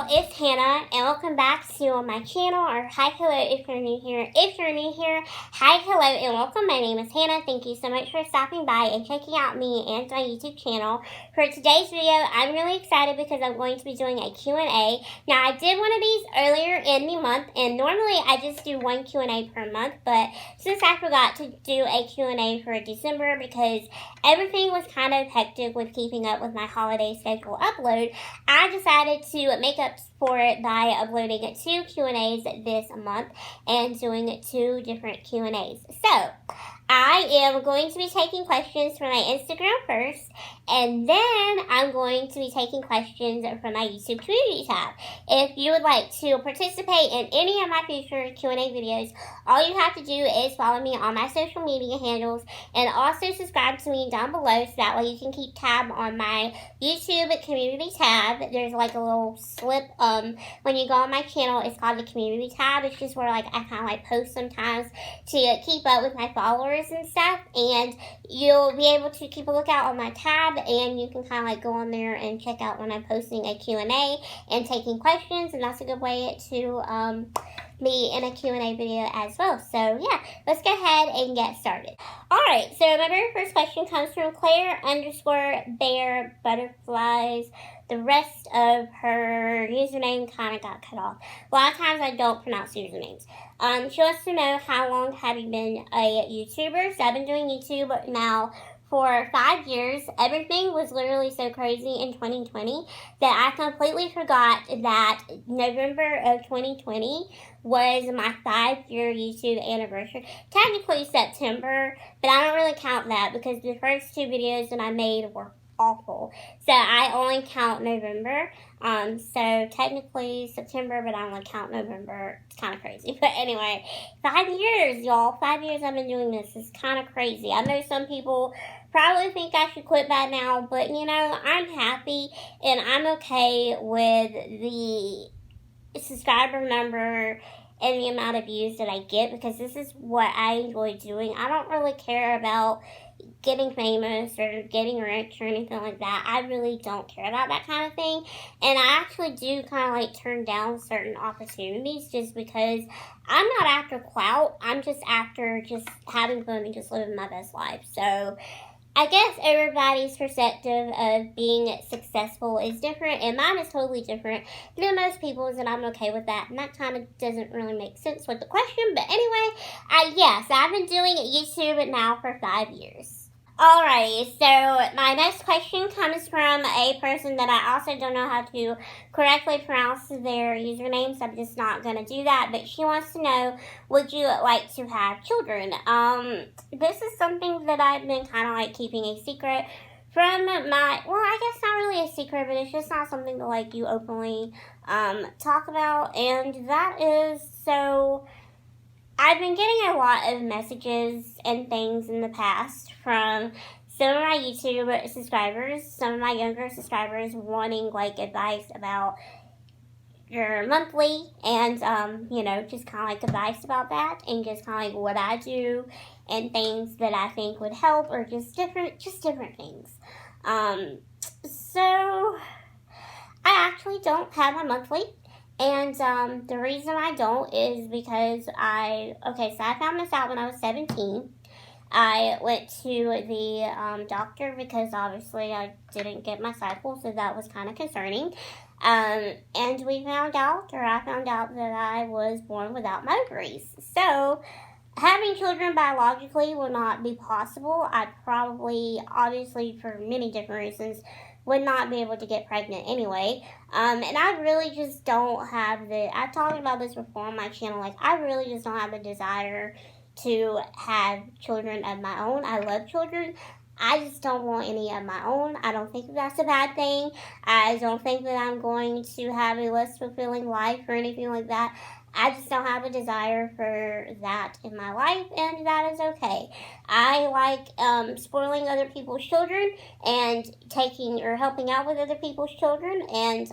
y'all, it's Hannah, and welcome back to my channel, or hi, hello if you're new here. If you're new here, hi, hello, and welcome. My name is Hannah. Thank you so much for stopping by and checking out me and my YouTube channel. For today's video, I'm really excited because I'm going to be doing a Q&A. Now, I did one of these earlier in the month, and normally I just do one Q&A per month, but since I forgot to do a Q&A for December because everything was kind of hectic with keeping up with my holiday schedule upload, I decided to make up for it by uploading 2 Q&As this month and doing 2 different Q&As. So, I am going to be taking questions from my Instagram first, and then I'm going to be taking questions from my YouTube community tab. If you would like to participate in any of my future Q&A videos, all you have to do is follow me on my social media handles and also subscribe to me down below so that way you can keep tab on my YouTube community tab. There's like a little slip when you go on my channel. It's called the community tab. It's just where like I kind of like post sometimes to keep up with my followers and stuff, and you'll be able to keep a lookout on my tab, and you can kind of like go on there and check out when I'm posting a Q&A and taking questions, and that's a good way to be in a Q&A video as well. So yeah, let's go ahead and get started. Alright, so my very first question comes from Claire_Bear Butterflies. The rest of her username kind of got cut off. A lot of times I don't pronounce usernames. She wants to know, how long have you been a YouTuber? So I've been doing YouTube now for 5 years. Everything was literally so crazy in 2020 that I completely forgot that November of 2020 was my 5-year YouTube anniversary. Technically September, but I don't really count that because the first 2 videos that I made were awful. So I only count November. So technically September, but I only count November. It's kind of crazy. But anyway, 5 years, y'all. 5 years I've been doing this. It's kind of crazy. I know some people probably think I should quit by now, but you know, I'm happy and I'm okay with the subscriber number and the amount of views that I get because this is what I enjoy doing. I don't really care about getting famous or getting rich or anything like that. I really don't care about that kind of thing. And I actually do kind of like turn down certain opportunities just because I'm not after clout. I'm just after just having fun and just living my best life. So I guess everybody's perspective of being successful is different, and mine is totally different than most people's, and I'm okay with that. And that kind of doesn't really make sense with the question, but anyway, yes, I've been doing YouTube now for 5 years. Alrighty, so my next question comes from a person that I also don't know how to correctly pronounce their username, so I'm just not going to do that, but she wants to know, would you like to have children? This is something that I've been kind of like keeping a secret from my, well, I guess not really a secret, but it's just not something to like you openly talk about, and that is, so I've been getting a lot of messages and things in the past from some of my YouTube subscribers, some of my younger subscribers wanting like advice about your monthly and, you know, just kind of like advice about that and just kind of like what I do and things that I think would help or just different things. So I actually don't have a monthly. And the reason I don't is because so I found this out when I was 17. I went to the doctor because obviously I didn't get my cycle, so that was kind of concerning. And I found out that I was born without my ovaries. So having children biologically will not be possible. I probably, obviously for many different reasons, would not be able to get pregnant anyway. And I really just don't have I've talked about this before on my channel, like I really just don't have the desire to have children of my own. I love children. I just don't want any of my own. I don't think that's a bad thing. I don't think that I'm going to have a less fulfilling life or anything like that. I just don't have a desire for that in my life, and that is okay. I like spoiling other people's children and taking or helping out with other people's children, and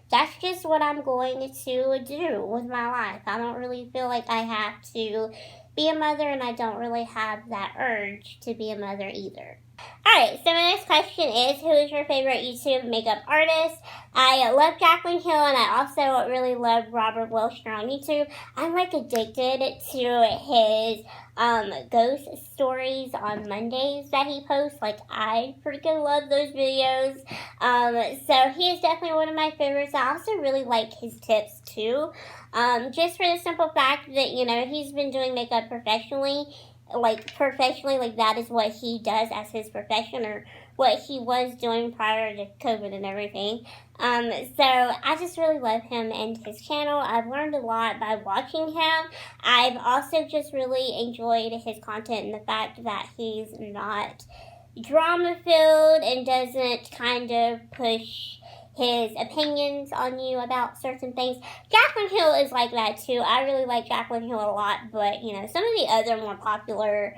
that's just what I'm going to do with my life. I don't really feel like I have to be a mother, and I don't really have that urge to be a mother either. Alright, so my next question is, who is your favorite YouTube makeup artist? I love Jaclyn Hill, and I also really love Robert Wilshire on YouTube. I'm like addicted to his ghost stories on Mondays that he posts. Like, I freaking love those videos. So he is definitely one of my favorites. I also really like his tips too. Just for the simple fact that, you know, he's been doing makeup professionally, like that is what he does as his profession, or what he was doing prior to COVID and everything. So I just really love him and his channel. I've learned a lot by watching him. I've also just really enjoyed his content and the fact that he's not drama filled and doesn't kind of push his opinions on you about certain things. Jaclyn Hill is like that too. I really like Jaclyn Hill a lot, but you know, some of the other more popular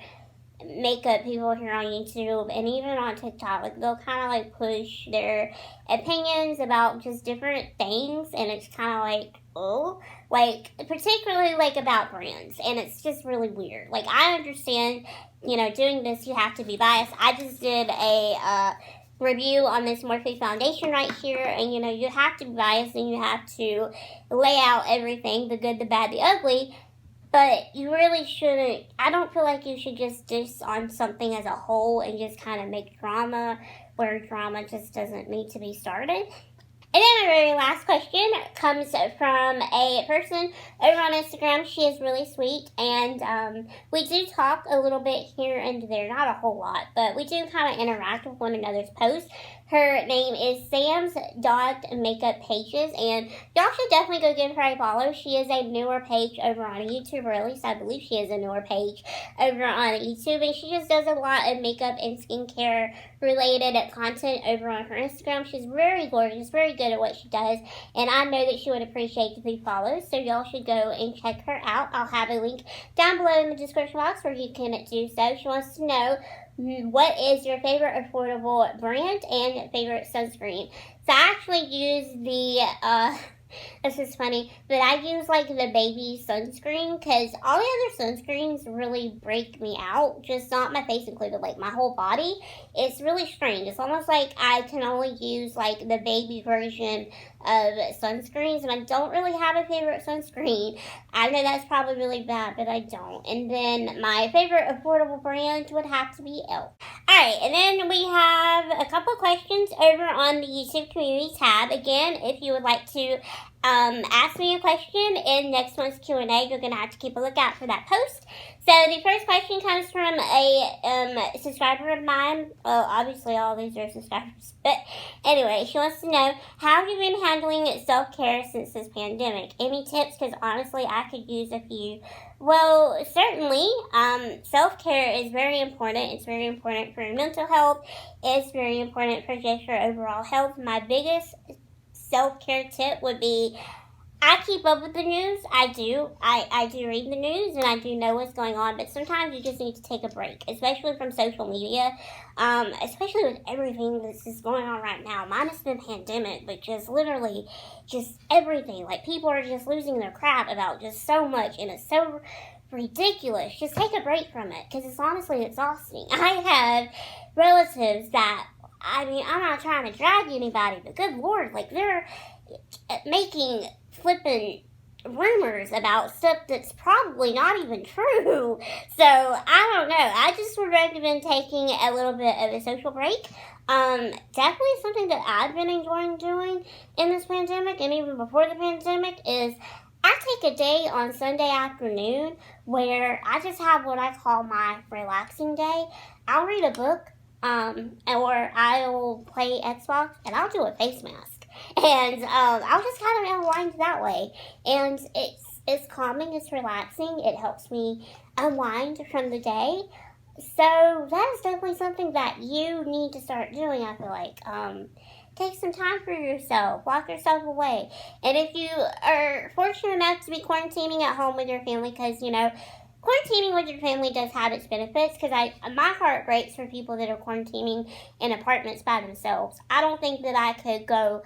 makeup people here on YouTube and even on TikTok, like they'll kind of like push their opinions about just different things, and it's kind of like, oh, like particularly like about brands, and it's just really weird. Like, I understand, you know, doing this you have to be biased. I just did a review on this Morphe foundation right here, and you know, you have to be biased and you have to lay out everything, the good, the bad, the ugly, but you really shouldn't. I don't feel like you should just diss on something as a whole and just kind of make drama where drama just doesn't need to be started. And then our very last question comes from a person over on Instagram. She is really sweet, and we do talk a little bit here and there, not a whole lot, but we do kind of interact with one another's posts. Her name is Sam's Makeup Pages, and y'all should definitely go give her a follow. She is a newer page over on YouTube, or at least I believe she is a newer page over on YouTube, and she just does a lot of makeup and skincare related content over on her Instagram. She's very gorgeous, very good at what she does, and I know that she would appreciate to be followed, so y'all should go and check her out. I'll have a link down below in the description box where you can do so. She wants to know, what is your favorite affordable brand and favorite sunscreen? So I actually use the, this is funny, but I use like the baby sunscreen, because all the other sunscreens really break me out. Just not my face included, like my whole body. It's really strange. It's almost like I can only use like the baby version of sunscreens, and I don't really have a favorite sunscreen. I know that's probably really bad, but I don't. And then my favorite affordable brand would have to be e.l.f. Alright, and then we have a couple questions over on the YouTube community tab. Again, if you would like to ask me a question in next month's Q&A, you're going to have to keep a lookout for that post. So the first question comes from a subscriber of mine. Well, obviously all these are subscribers, but anyway, she wants to know, how have you been handling self-care since this pandemic? Any tips? Because honestly, I could use a few. Well, certainly, self-care is very important. It's very important for your mental health. It's very important for just your overall health. My biggest self-care tip would be, I keep up with the news. I do. I do read the news, and I do know what's going on, but sometimes you just need to take a break, especially from social media, especially with everything that's just going on right now, minus the pandemic, but just literally just everything. Like, people are just losing their crap about just so much, and it's so ridiculous. Just take a break from it, because it's honestly exhausting. I have relatives that, I mean, I'm not trying to drag anybody, but good Lord, like, they're making flipping rumors about stuff that's probably not even true. So, I don't know. I just would recommend taking a little bit of a social break. Definitely something that I've been enjoying doing in this pandemic, and even before the pandemic, is I take a day on Sunday afternoon where I just have what I call my relaxing day. I'll read a book, or I'll play Xbox, and I'll do a face mask. And I'll just kind of unwind that way. And it's calming, it's relaxing, it helps me unwind from the day. So that is definitely something that you need to start doing, I feel like. Take some time for yourself, lock yourself away. And if you are fortunate enough to be quarantining at home with your family, because, you know, quarantining with your family does have its benefits, because my heart breaks for people that are quarantining in apartments by themselves. I don't think that I could go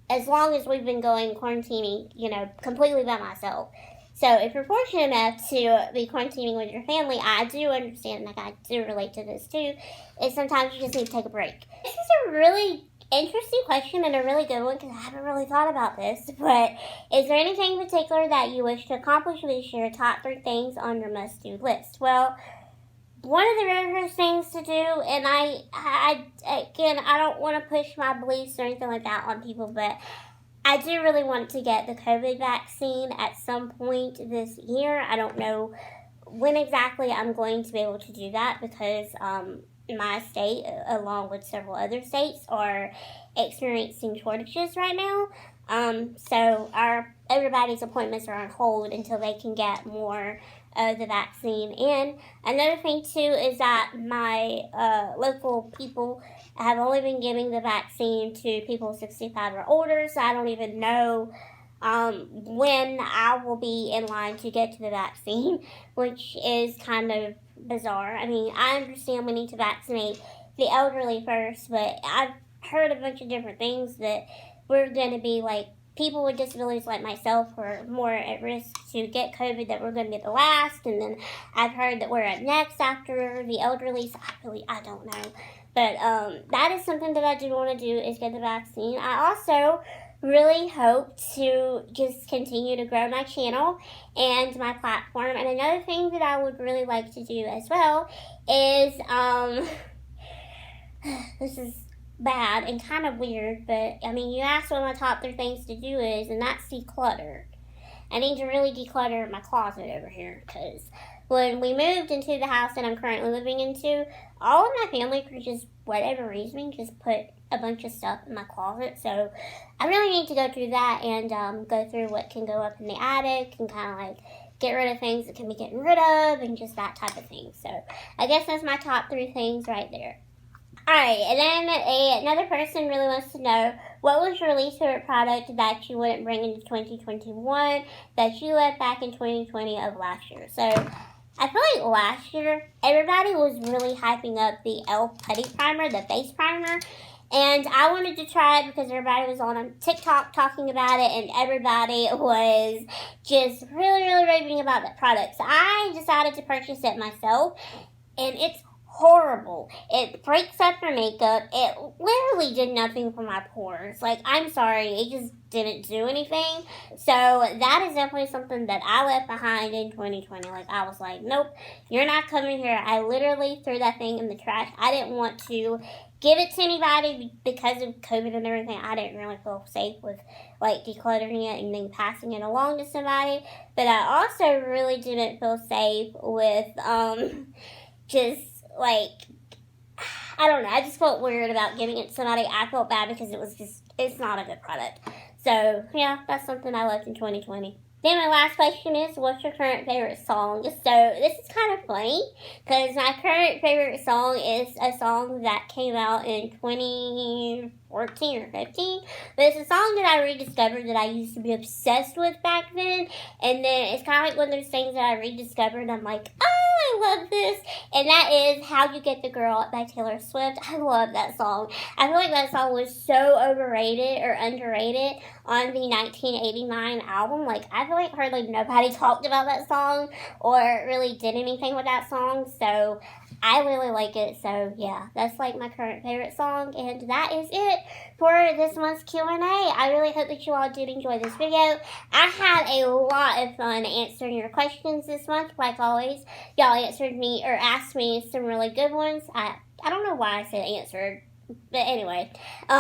as long as we've been going quarantining, you know, completely by myself. So if you're fortunate enough to be quarantining with your family, I do understand, like I do relate to this too, is sometimes you just need to take a break. This is a really interesting question and a really good one because I haven't really thought about this, but is there anything in particular that you wish to accomplish this year? Top 3 things on your must-do list. Well, one of the very first things to do, and I don't want to push my beliefs or anything like that on people, but I do really want to get the COVID vaccine at some point this year. I don't know when exactly I'm going to be able to do that because my state, along with several other states, are experiencing shortages right now. So everybody's appointments are on hold until they can get more of the vaccine. And another thing too is that my local people have only been giving the vaccine to people 65 or older, so I don't even know when I will be in line to get to the vaccine, which is kind of bizarre. I mean, I understand we need to vaccinate the elderly first, but I've heard a bunch of different things that we're going to be like, people with disabilities like myself who are more at risk to get COVID, that we're going to get the last, and then I've heard that we're at next after the elderly, so I don't know. But that is something that I do want to do, is get the vaccine. I also really hope to just continue to grow my channel and my platform. And another thing that I would really like to do as well is, this is bad and kind of weird, but I mean, you asked what my top 3 things to do is, and that's declutter. I need to really declutter my closet over here because when we moved into the house that I'm currently living into, all of my family, for just whatever reason, just put a bunch of stuff in my closet. So I really need to go through that and go through what can go up in the attic and kind of like get rid of things that can be getting rid of and just that type of thing. So I guess that's my top 3 things right there. Alright, and then another person really wants to know, what was your least favorite product that you wouldn't bring into 2021 that you left back in 2020 of last year? So I feel like last year, everybody was really hyping up the e.l.f. Putty Primer, the face primer. And I wanted to try it because everybody was on TikTok talking about it, and everybody was just really, really raving about that product. So I decided to purchase it myself, and it's horrible. It breaks up your makeup. It literally did nothing for my pores. Like, I'm sorry, it just didn't do anything. So that is definitely something that I left behind in 2020. Like, I was like, nope, you're not coming here. I literally threw that thing in the trash. I didn't want to give it to anybody because of COVID and everything. I didn't really feel safe with like decluttering it and then passing it along to somebody. But I also really didn't feel safe with just like, I don't know, I just felt weird about giving it to somebody. I felt bad because it's not a good product. So yeah, that's something I left in 2020. Then my last question is, what's your current favorite song? So this is kind of funny because my current favorite song is a song that came out in 2014 or 15. But it's a song that I rediscovered that I used to be obsessed with back then. And then it's kind of like one of those things that I rediscovered and I'm like, oh, I love this. And that is How You Get the Girl by Taylor Swift. I love that song. I feel like that song was so overrated or underrated on the 1989 album. Like, I feel like hardly nobody talked about that song or really did anything with that song. So I really like it. So yeah, that's like my current favorite song. And that is it for this month's Q&A. I really hope that you all did enjoy this video. I had a lot of fun answering your questions this month. Like always, y'all asked me some really good ones. I don't know why I said answered. But anyway, so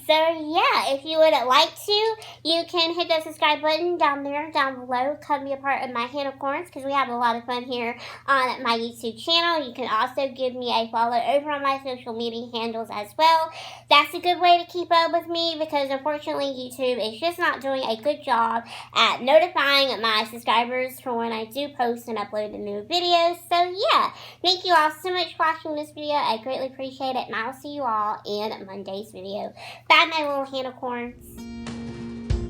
yeah, if you would like to, you can hit that subscribe button down below. Come be a part of my Hannah Corns because we have a lot of fun here on my YouTube channel. You can also give me a follow over on my social media handles as well. That's a good way to keep up with me because unfortunately YouTube is just not doing a good job at notifying my subscribers for when I do post and upload the new videos. So yeah, thank you all so much for watching this video. I greatly appreciate it, and I'll see you all in Monday's video. Bye, my little Hannah Corns.